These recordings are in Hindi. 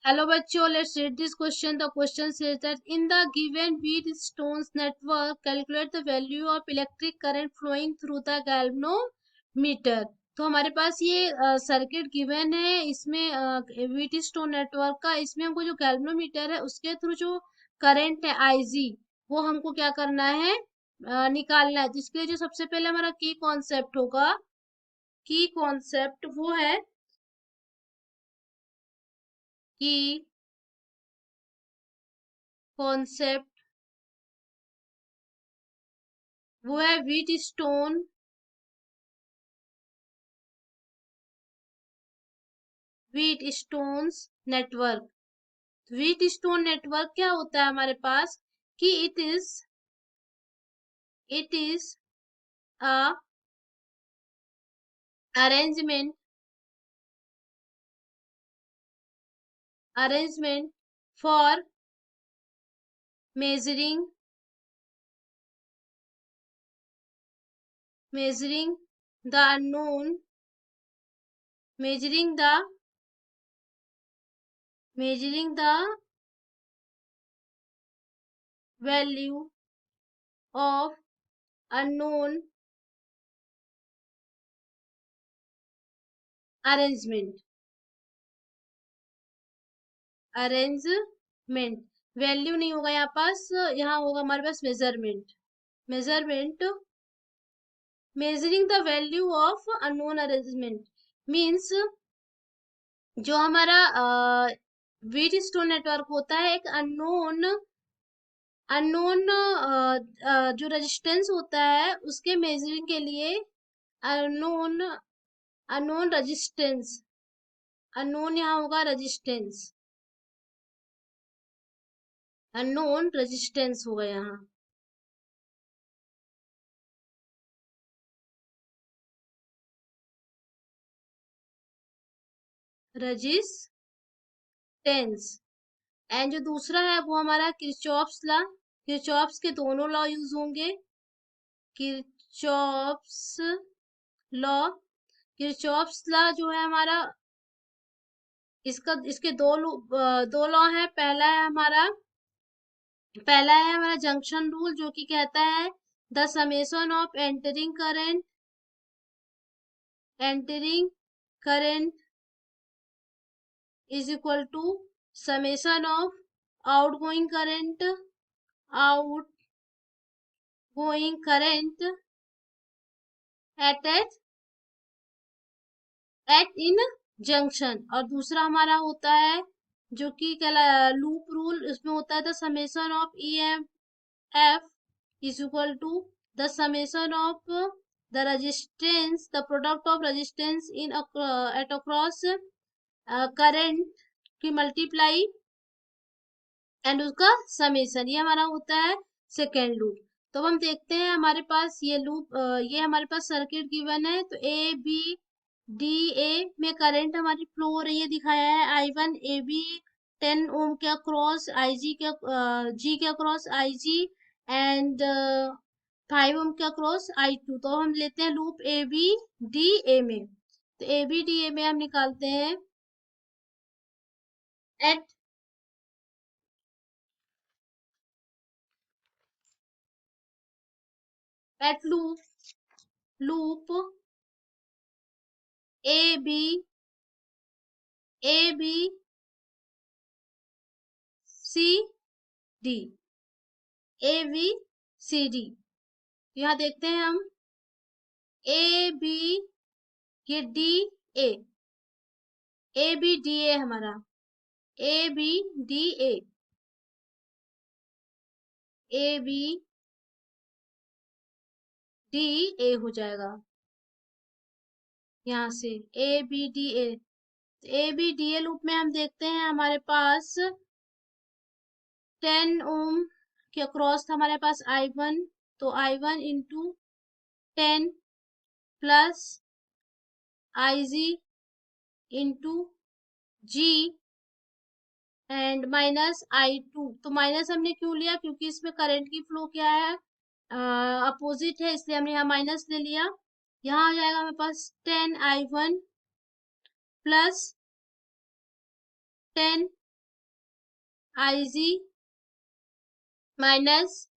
Hello bachcho, let's read this question. The question says that in the given Wheatstone's network, calculate the value of electric current flowing through the galvanometer. तो हमारे पास ये सर्किट गिवन है, इसमें व्हीटस्टोन नेटवर्क का, इसमें हमको जो गैल्वेनोमीटर है उसके थ्रू जो करंट है आईजी वो हमको क्या करना है, निकालना है। तो इसके लिए जो सबसे पहले हमारा की कॉन्सेप्ट होगा, की कॉन्सेप्ट वो है की कॉन्सेप्ट वो है Wheatstone Wheatstone's network. Wheatstone network क्या होता है हमारे पास कि it is a arrangement for measuring measuring the unknown measuring the measuring the value of unknown arrangement arrangement value नहीं होगा यहाँ पास, यहाँ होगा हमारे पास measurement. Measurement measuring the value of unknown arrangement means जो हमारा व्हीटस्टोन नेटवर्क होता है एक अननोन अननोन जो रेजिस्टेंस होता है उसके मेजरिंग के लिए अननोन अननोन रेजिस्टेंस, अननोन यहाँ होगा रेजिस्टेंस, अननोन रेजिस्टेंस होगा यहाँ। रेजिस्टेंस एंड जो दूसरा है वो हमारा किरचॉफ्स लॉ। किरचॉफ्स के दोनों लॉ यूज होंगे। किरचॉफ्स लॉ किरचॉफ्स लॉ जो है हमारा, इसके दो लॉ है। पहला है हमारा जंक्शन रूल जो कि कहता है the summation of entering current is equal to summation of outgoing current outgoing current at in junction. और दूसरा हमारा होता है जो कि लूप रूल, उसमें होता है the summation of E M F is equal to the summation of the resistance, the product of resistance in at across current की मल्टीप्लाई एंड उसका समेशन, ये हमारा होता है सेकेंड लूप। तो हम देखते हैं हमारे पास ये लूप, ये हमारे पास सर्किट गिवन है। तो ए बी डी ए में करंट हमारी फ्लो हो रही है, दिखाया है I1 ए बी 10 ओम के अक्रॉस आई जी के जी के अक्रॉस आई जी एंड 5 ओम के अक्रॉस I2। तो हम लेते हैं loop A B D A में। तो ए बी डी ए में हम निकालते हैं at at loop A B A B C D A B C D. यहाँ देखते हैं हम ए बी, ये D A, A B D A हमारा, A B D A, A B D A हो जाएगा यहाँ से A B D A. A B D A loop में हम देखते हैं हमारे पास 10 ओम के अक्रॉस था हमारे पास I1। तो I1 into 10 plus I G into G and minus I2। तो माइनस हमने क्यों लिया, क्योंकि इसमें करंट की फ्लो क्या है, अपोजिट है, इसलिए हमने यहाँ माइनस ले लिया। यहाँ आ जाएगा हमारे पास 10I1 plus 10 IG minus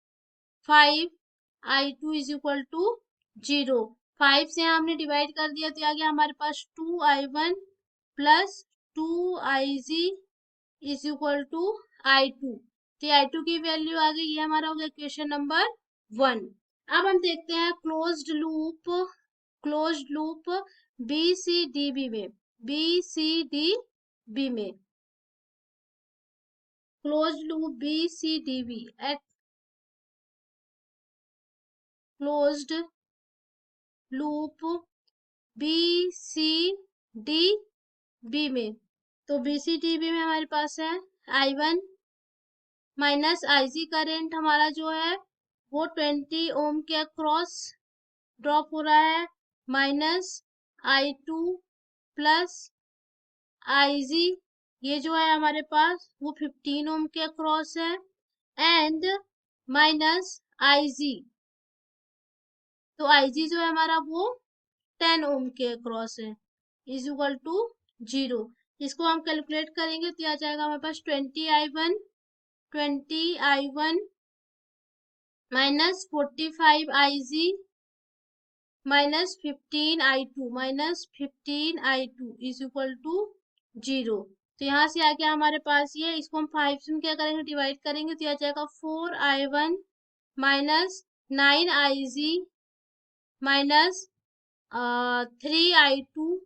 5I2 is equal to 0। 5 से हमने डिवाइड कर दिया तो आ गया हमारे पास 2I1 plus 2IG is equal to I2। तो I2 की वैल्यू आ गई, ये हमारा हो गया इक्वेशन नंबर 1। अब हम देखते हैं क्लोज्ड लूप BCDB में, BCDB में closed loop BCDB at closed loop BCDB में, तो BCDB में हमारे पास है I1 माइनस IG करेंट हमारा जो है वो 20 ओम के अक्रॉस ड्रॉप हो रहा है, माइनस I2 प्लस IG ये जो है हमारे पास वो 15 ओम के अक्रॉस है, एंड माइनस IG, तो IG जो है हमारा वो 10 ओम के अक्रॉस है, इज इक्वल टू 0। इसको हम कैलकुलेट करेंगे तो आ जाएगा हमारे पास 20I1 minus 45IG minus 15I2 is equal to 0। तो यहाँ से आ गया हमारे पास ये, इसको हम 5 से क्या करेंगे, डिवाइड करेंगे तो आ जाएगा 4I1 minus 9IG minus 3I2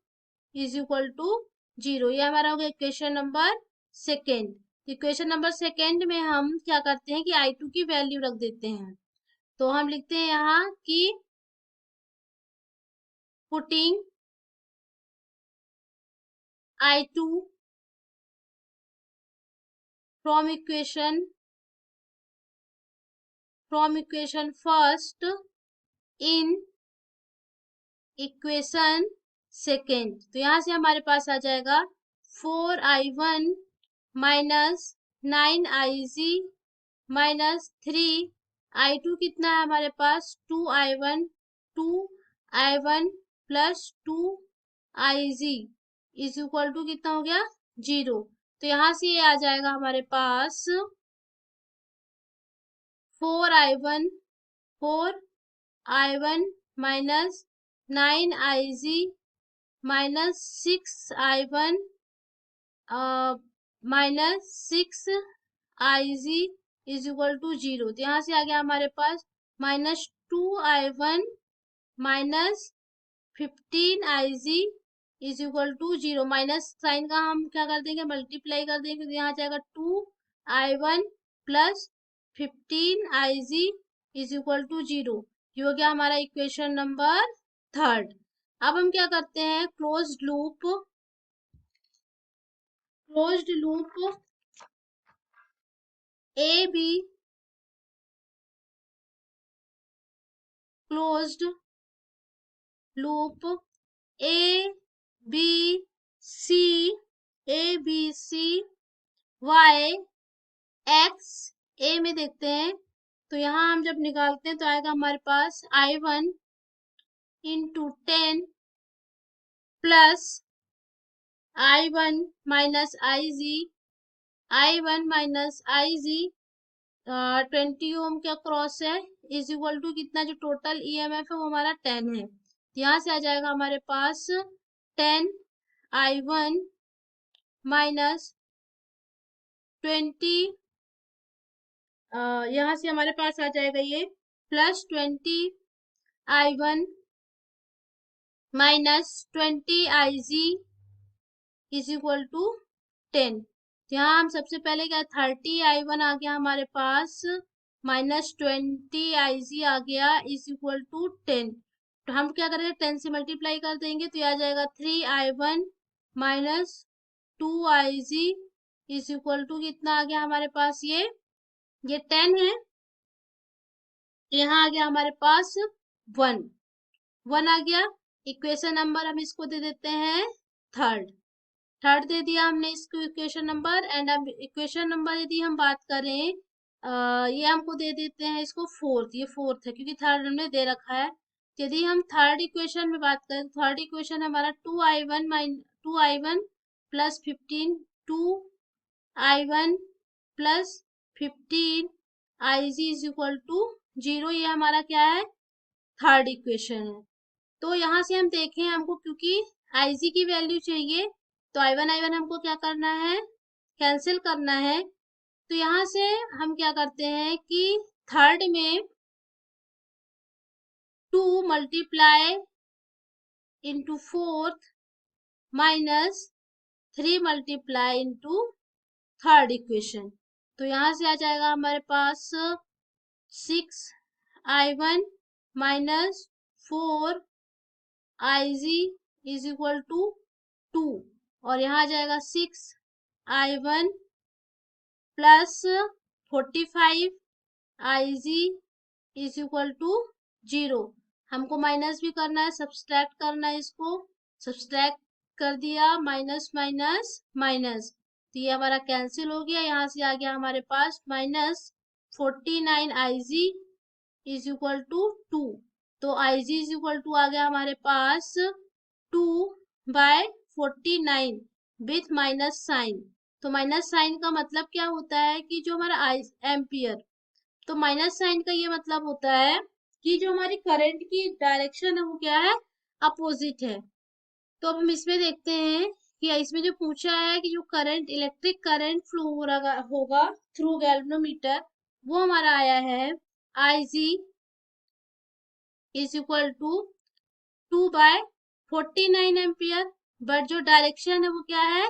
is equal to 0। ये हमारा हो गया equation number second. Equation number second में हम क्या करते हैं कि I2 की वैल्यू रख देते हैं, तो हम लिखते हैं यहाँ कि putting I2 from equation first in equation second, तो यहाँ से हमारे पास आ जाएगा 4I1 minus 9IG minus 3I2 कितना है हमारे पास 2I1 plus 2IG is equal to कितना हो गया 0। तो यहाँ से ये आ जाएगा हमारे पास 4I1 minus 9IG minus 6I1 minus 6IG is equal to 0। तो यहाँ से आ गया हमारे पास minus 2I1 minus 15IG is equal to 0। Minus sign का हम क्या कर देंगे, मल्टीप्लाई कर देंगे, तो यहाँ जाएगा 2I1 plus 15IG is equal to 0। ये हो गया हमारा इक्वेशन नंबर थर्ड। अब हम क्या करते हैं, closed loop AB closed loop ABC Y X A में देखते हैं, तो यहाँ हम जब निकालते हैं तो आएगा हमारे पास I1 into 10 plus I1 minus I1 minus IG 20 ओम के अक्रॉस है, इज इक्वल टू कितना, जो टोटल EMF है वो हमारा 10 है। यहाँ से आ जाएगा हमारे पास 10I1 माइनस 20, यहाँ से हमारे पास आ जाएगा ये plus 20I1 minus 20IG is equal to 10। यहाँ हम सबसे पहले क्या 30I1 आ गया हमारे पास माइनस 20IG आ गया इज इक्वल टू 10। तो हम क्या करेंगे 10 से मल्टीप्लाई कर देंगे तो आ जाएगा 3I1 minus 2IG is equal to कितना आ गया हमारे पास, ये 10 है, यहाँ आ गया हमारे पास 1 आ गया। इक्वेशन नंबर हम इसको दे देते हैं थर्ड दे दिया हमने इसको इक्वेशन नंबर। एंड अब इक्वेशन नंबर यदि हम बात करें ये हमको दे देते हैं इसको फोर्थ, ये फोर्थ है क्योंकि थर्ड हमने दे रखा है। यदि हम थर्ड इक्वेशन में बात करें, थर्ड इक्वेशन हमारा 2I1 plus 15 2I1 plus 15 Ig is equal to 0। ये हमारा क्या है, थर्ड इक्वेशन है। तो यहाँ से हम देखें, हमको क्योंकि Ig की वैल्यू चाहिए तो I1 हमको क्या करना है, कैंसिल करना है। तो यहाँ से हम क्या करते हैं कि थर्ड में 2 multiply into fourth minus 3 multiply into third equation. तो यहाँ से आ जाएगा हमारे पास 6I1 minus 4Ig is equal to 2, और यहाँ आ जाएगा 6I1 plus 45Ig is equal to 0। हमको माइनस भी करना है, सब्सट्रैक्ट करना है, इसको सब्सट्रैक्ट कर दिया, माइनस माइनस माइनस, तो ये हमारा कैंसिल हो गया। यहाँ से आ गया हमारे पास minus 49Ig is equal to 2। तो Ig इज इक्वल टू आ गया हमारे पास 2/49 विथ माइनस साइन। तो माइनस साइन का मतलब क्या होता है कि जो हमारा एम्पियर, तो माइनस साइन का ये मतलब होता है कि जो हमारी करंट की डायरेक्शन है वो क्या है, अपोजिट है। तो अब हम इसमें देखते हैं कि इसमें जो पूछा है कि जो करंट, इलेक्ट्रिक करंट फ्लो हो रहा होगा थ्रू गैल्वेनोमीटर, वो हमारा आया है Ig is equal to 2/49 ampere. But जो डायरेक्शन है वो क्या है,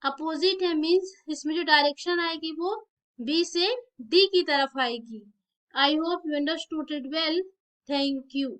अपोजिट है, मीन्स इसमें जो डायरेक्शन आएगी वो बी से डी की तरफ आएगी। I hope you understood it well. Thank you.